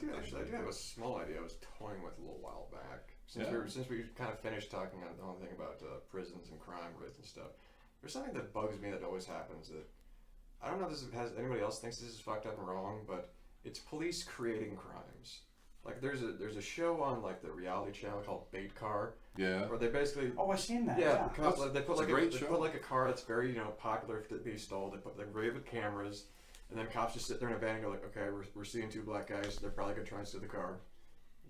I do have a small idea I was toying with a little while back. Since we kind of finished talking on the whole thing about prisons and crime rates and stuff, there's something that bugs me that always happens that I don't know if this has anybody else thinks this is fucked up and wrong, but it's police creating crimes. Like there's a show on like the reality channel called Bait Car. Yeah. Where they basically I've seen that. Yeah, the cops, they put like a car that's very popular to be stole. They put like raven cameras, and then cops just sit there in a van and go like, okay, we're seeing two black guys. They're probably gonna try and steal the car.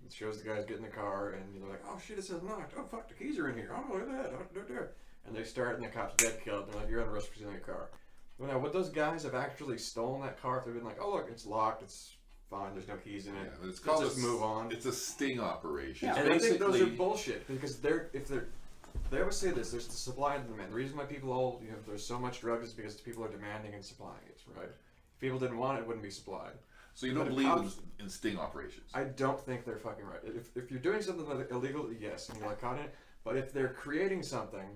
It shows the guys get in the car, and they're like, oh shit, it says locked. Oh fuck, the keys are in here. Oh look at that. And they start, and the cops dead killed. They're like, you're under arrest for stealing a car. Well, now would those guys have actually stolen that car if they'd been like, oh look, it's locked, it's fine, there's no keys in it. Yeah, it's called just move on. It's a sting operation. Yeah, and I think those are bullshit because they always say this. There's the supply and demand. The reason why people there's so much drugs is because people are demanding and supplying it, right? If people didn't want it, it wouldn't be supplied. So you don't believe in sting operations? I don't think they're fucking right. If you're doing something illegal, yes, and you're like caught in it. But if they're creating something,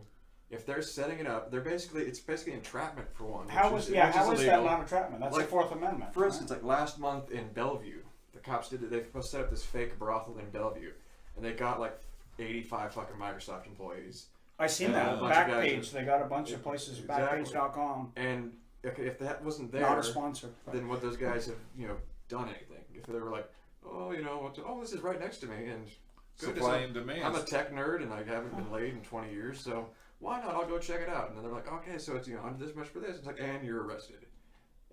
if they're setting it up, it's basically entrapment for one. How is that not entrapment? That's like, the Fourth Amendment. For instance, like last month in Bellevue, the cops they set up this fake brothel in Bellevue, and they got like 85 fucking Microsoft employees. I seen that Backpage. They got a bunch of places. Exactly. Backpage.com. And if that wasn't there, not a sponsor, then would those guys have done anything? If they were like, this is right next to me, and supply and demand. I'm a tech nerd, and I haven't been laid in 20 years, so why not? I'll go check it out. And then they're like, okay, so it's this much for this. It's like, and you're arrested.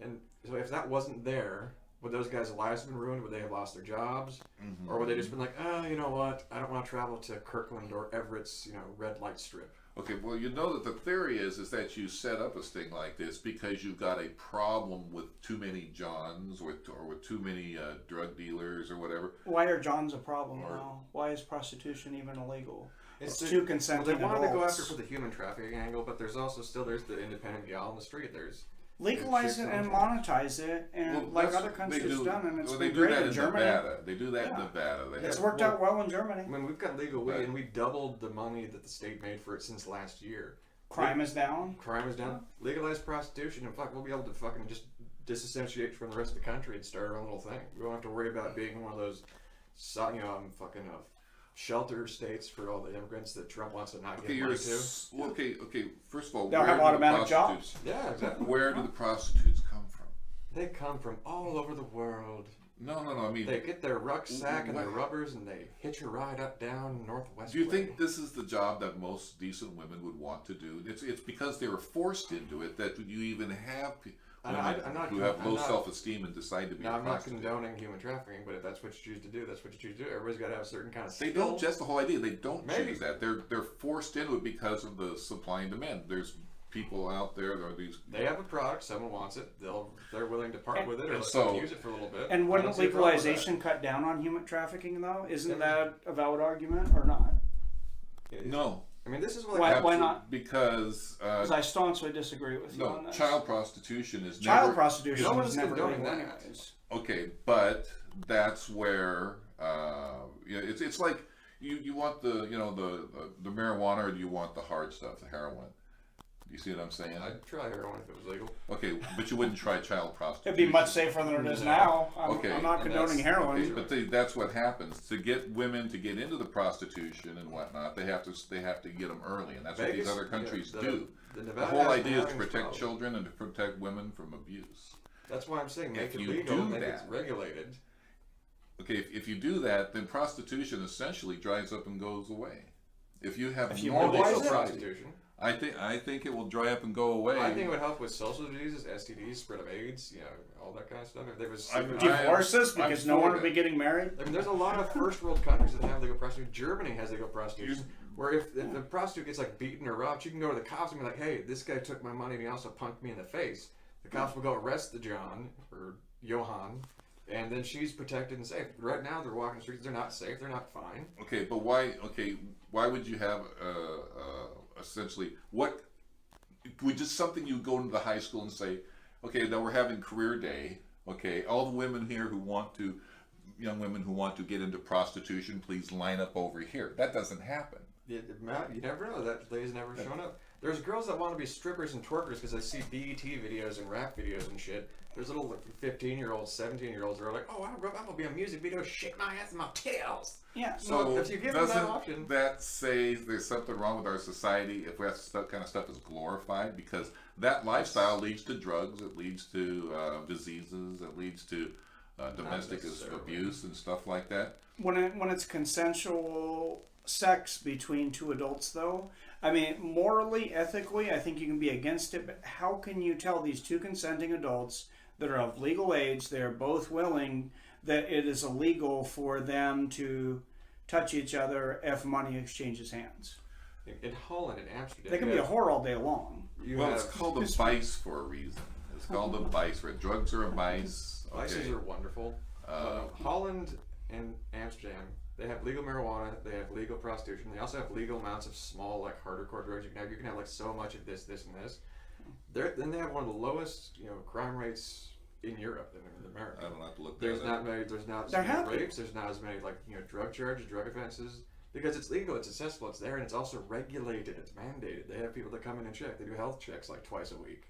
And so if that wasn't there, would those guys' lives have been ruined? Would they have lost their jobs? Mm-hmm. Or would they just been like, oh, you know what? I don't want to travel to Kirkland or Everett's, red light strip. Okay, well, that the theory is that you set up a sting like this because you've got a problem with too many Johns or with too many drug dealers or whatever. Why are Johns a problem now? Why is prostitution even illegal? It's too consenting. Well, they wanted to go after for the human trafficking angle, but there's also there's the independent gal on the street. There's legalize it and monetize it, and like other countries done, and it's been great in Germany. They do that in Nevada. It's worked out well in Germany. I mean, we've got legal weed, and we doubled the money that the state made for it since last year. Crime is down. Legalize prostitution, and we'll be able to fucking just disassociate from the rest of the country and start our own little thing. We don't have to worry about being one of those, shelter states for all the immigrants that Trump wants to not give money to. Okay. First of all, they'll have automatic jobs. Yeah, exactly. Where do the prostitutes come from? They come from all over the world. No. I mean, they get their rucksack and their rubbers, and they hitch a ride up down Northwest. Do you think this is the job that most decent women would want to do? It's because they were forced into it that you even have women who have low self-esteem and decide to be. Now, I'm not condoning human trafficking, but if that's what you choose to do, that's what you choose to do. Everybody's got to have a certain kind of skill. They don't. That's the whole idea. They don't choose that. They're forced into it because of the supply and demand. There's people out there. There are these. They have a product. Someone wants it. They're willing to part with it or use it for a little bit. And wouldn't legalization cut down on human trafficking though? Isn't that a valid argument or not? No. I mean, this is why not? Because I staunchly disagree with you on this. Child prostitution is prostitution. No one's never condoning that. Anyways. Okay, but that's where it's like you want the marijuana, or do you want the hard stuff, the heroin? You see what I'm saying? I'd try heroin if it was legal. Okay, but you wouldn't try child prostitution. It'd be much safer than it is now. I'm not condoning heroin. Okay, but that's what happens. To get women to get into the prostitution and whatnot, they have to get them early, and that's what these other countries do. The whole idea is to protect children and to protect women from abuse. That's why I'm saying make it legal, make it regulated. Okay, if you do that, then prostitution essentially dries up and goes away. If you have normalized prostitution. I think it will dry up and go away. I think it would help with social diseases, STDs, spread of AIDS, all that kind of stuff. If there was divorces because no one would be getting married. I mean, there's a lot of first world countries that have legal prostitution. Germany has legal prostitution, where if the prostitute gets beaten or robbed, you can go to the cops and be like, "Hey, this guy took my money and he also punked me in the face." The cops will go arrest the John or Johann, and then she's protected and safe. Right now, they're walking the streets. They're not safe. They're not fine. Okay, but why? Okay, why would you have essentially what would just something you go into the high school and say, okay, now we're having career day. Okay, all the women here young women who want to get into prostitution, please line up over here. That doesn't happen. You never know. That day's never shown up. There's girls that want to be strippers and twerkers because they see BET videos and rap videos and shit. There's little like, 15-year-olds, 17-year-olds who are like, oh, I'm gonna be a music video, shake my ass and my tails. Yeah. So if you give them that doesn't option, that say there's something wrong with our society if that kind of stuff is glorified? Because that lifestyle leads to drugs, it leads to diseases, it leads to domestic abuse and stuff like that. When it's consensual sex between two adults, though, I mean, morally, ethically, I think you can be against it. But how can you tell these two consenting adults that are of legal age, they're both willing, that it is illegal for them to touch each other if money exchanges hands? In Holland and Amsterdam, They can be a whore all day long. It's called a vice for a reason. It's called a vice. Where drugs are a vice. Vices are wonderful. Holland and Amsterdam, they have legal marijuana, they have legal prostitution, they also have legal amounts of small, like harder core drugs. You can have like so much of this, and this. Then they have one of the lowest, crime rates in Europe than in America. I don't have to look. There's not as many rapes. There's not as many drug charges, drug offenses, because it's legal, it's accessible, it's there, and it's also regulated, it's mandated. They have people that come in and check. They do health checks like twice a week.